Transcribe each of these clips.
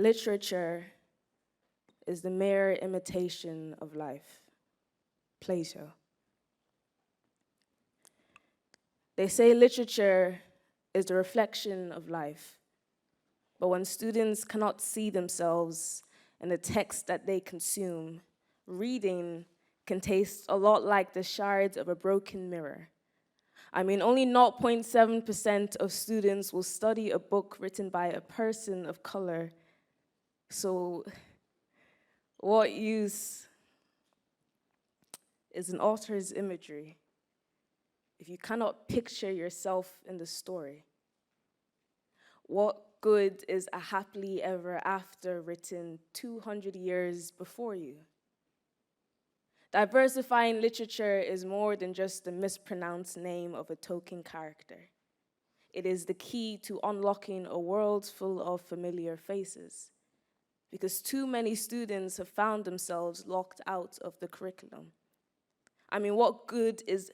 Literature is the mere imitation of life. Plato. They say literature is the reflection of life, but when students cannot see themselves in the text that they consume, reading can taste a lot like the shards of a broken mirror. I mean, only 0.7% of students will study a book written by a person of color. So what use is an author's imagery if you cannot picture yourself in the story? What good is a happily ever after written 200 years before you? Diversifying literature is more than just the mispronounced name of a token character. It is the key to unlocking a world full of familiar faces, because too many students have found themselves locked out of the curriculum. I mean, what good is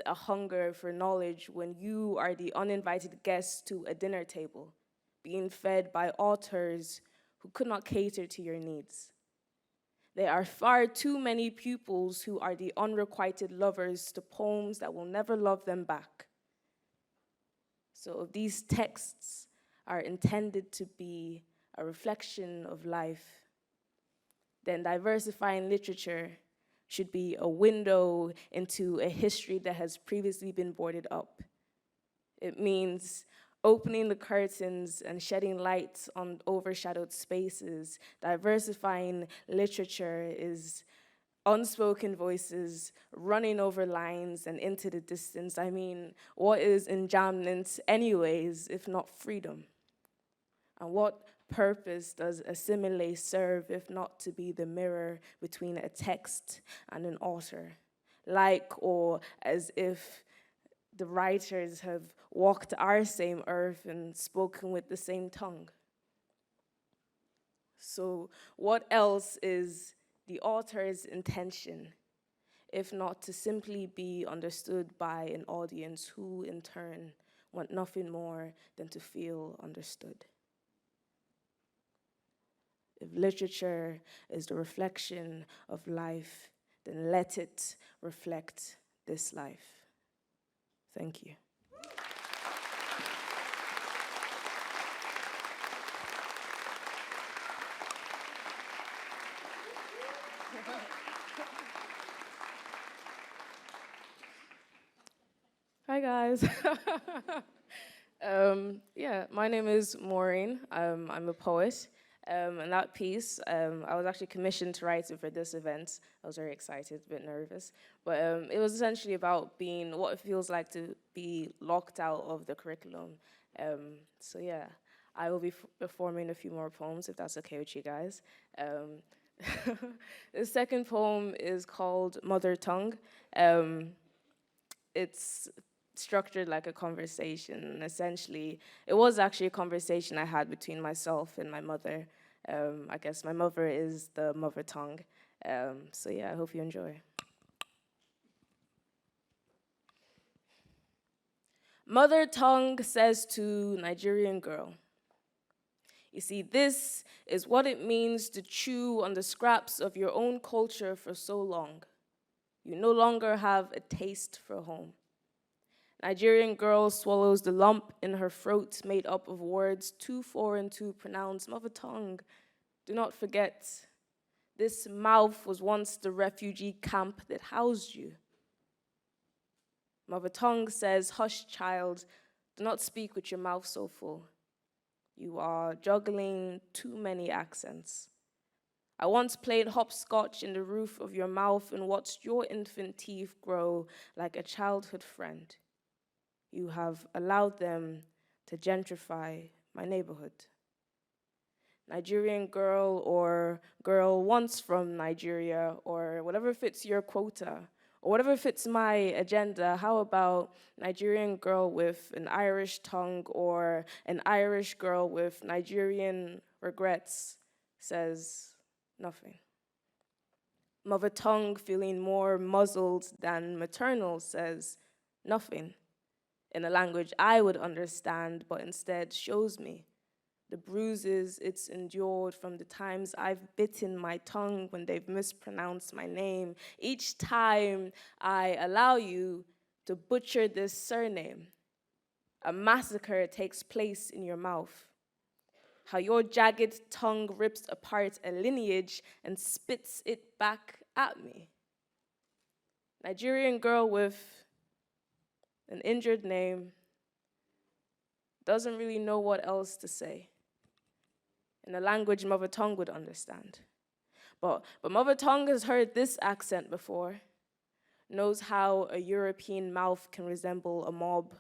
a hunger for knowledge when you are the uninvited guest to a dinner table, being fed by authors who could not cater to your needs? There are far too many pupils who are the unrequited lovers to poems that will never love them back. So if these texts are intended to be a reflection of life, then diversifying literature should be a window into a history that has previously been boarded up. It means opening the curtains and shedding light on overshadowed spaces. Diversifying literature is unspoken voices running over lines and into the distance. I mean, what is enjambment anyways, if not freedom? And what purpose does a simile serve if not to be the mirror between a text and an author? Like or as if the writers have walked our same earth and spoken with the same tongue. So what else is the author's intention, if not to simply be understood by an audience who, in turn, want nothing more than to feel understood? If literature is the reflection of life, then let it reflect this life. Thank you. Hi, guys. My name is Maureen. I'm a poet. And that piece, I was actually commissioned to write it for this event. I was very excited, a bit nervous. But it was essentially about being what it feels like to be locked out of the curriculum. I will be performing a few more poems, if that's okay with you guys. The second poem is called Mother Tongue. It's structured like a conversation. Essentially, it was actually a conversation I had between myself and my mother. I guess my mother is the mother tongue. I hope you enjoy. Mother tongue says to Nigerian girl, you see, this is what it means to chew on the scraps of your own culture for so long. You no longer have a taste for home. Nigerian girl swallows the lump in her throat made up of words too foreign to pronounce. Mother tongue, do not forget, this mouth was once the refugee camp that housed you. Mother tongue says, hush, child, do not speak with your mouth so full. You are juggling too many accents. I once played hopscotch in the roof of your mouth and watched your infant teeth grow like a childhood friend. You have allowed them to gentrify my neighborhood. Nigerian girl or girl once from Nigeria or whatever fits your quota or whatever fits my agenda. How about Nigerian girl with an Irish tongue or an Irish girl with Nigerian regrets says nothing. Mother tongue feeling more muzzled than maternal says nothing in a language I would understand, but instead shows me the bruises it's endured from the times I've bitten my tongue when they've mispronounced my name. Each time I allow you to butcher this surname, a massacre takes place in your mouth. How your jagged tongue rips apart a lineage and spits it back at me. Nigerian girl with an injured name doesn't really know what else to say in a language mother tongue would understand. But mother tongue has heard this accent before, knows how a European mouth can resemble a mob,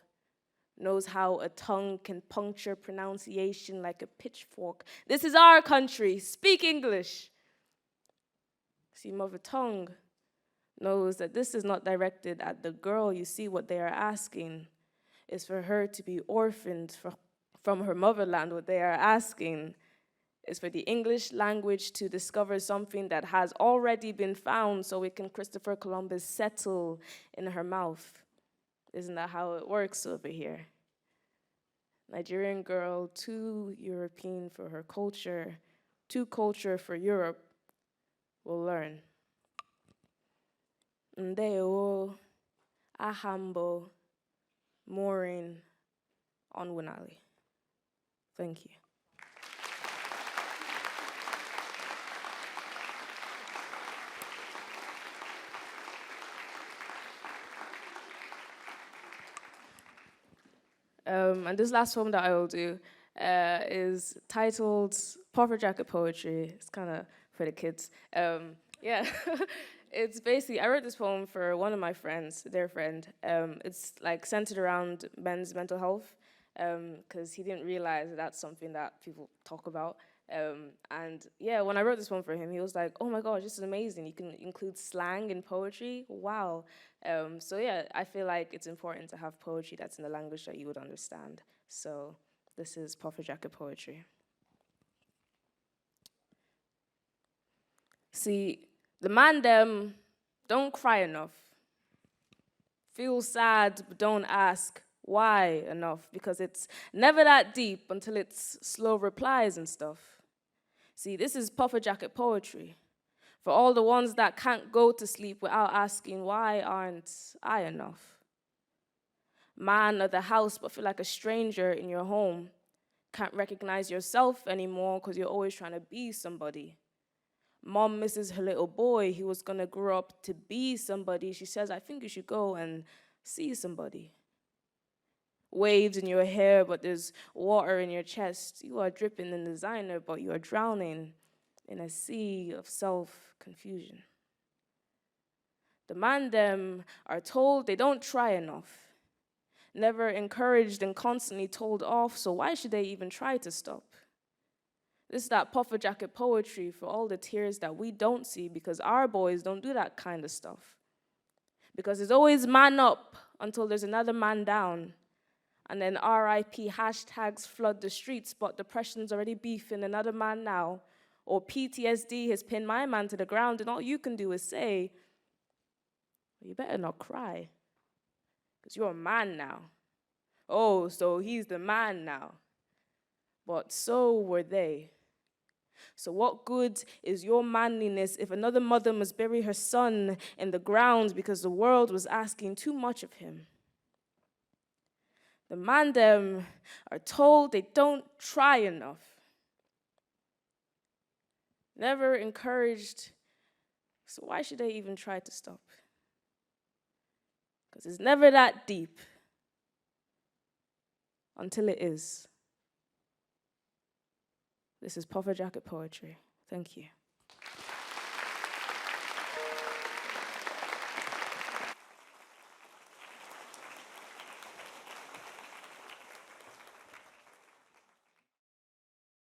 knows how a tongue can puncture pronunciation like a pitchfork. This is our country. Speak English. See, mother tongue knows that this is not directed at the girl. You see, what they are asking is for her to be orphaned from her motherland. What they are asking is for the English language to discover something that has already been found so it can Christopher Columbus settle in her mouth. Isn't that how it works over here? Nigerian girl, too European for her culture, too culture for Europe, will learn. Ndewo, Ahambo, Maureen Onwunali. Thank you. And this last poem that I will do is titled Puffer Jacket Poetry. It's kind of for the kids. Yeah, it's basically, I wrote this poem for one of my friends, their friend. It's like centered around men's mental health, because he didn't realize that that's something that people talk about. And yeah, when I wrote this poem for him, he was like, oh my gosh, this is amazing. You can include slang in poetry. Wow. So yeah, I feel like it's important to have poetry that's in the language that you would understand. So this is Puffer Jacket Poetry. See, the man them don't cry enough. Feel sad, but don't ask why enough, because it's never that deep until it's slow replies and stuff. See, this is Puffer Jacket Poetry. For all the ones that can't go to sleep without asking, why aren't I enough? Man of the house, but feel like a stranger in your home. Can't recognize yourself anymore because you're always trying to be somebody. Mom misses her little boy. He was gonna grow up to be somebody. She says, I think you should go and see somebody. Waves in your hair, but there's water in your chest. You are dripping in designer, but you are drowning in a sea of self-confusion. The man them are told they don't try enough, never encouraged and constantly told off, so why should they even try to stop? This is that Puffer Jacket Poetry for all the tears that we don't see because our boys don't do that kind of stuff. Because it's always man up until there's another man down. And then RIP hashtags flood the streets, but depression's already beefing another man now. Or PTSD has pinned my man to the ground, and all you can do is say, well, you better not cry, because you're a man now. Oh, so he's the man now. But so were they. So what good is your manliness if another mother must bury her son in the ground because the world was asking too much of him? The man them are told they don't try enough. Never encouraged, so why should they even try to stop? Because it's never that deep until it is. This is Puffer Jacket Poetry. Thank you.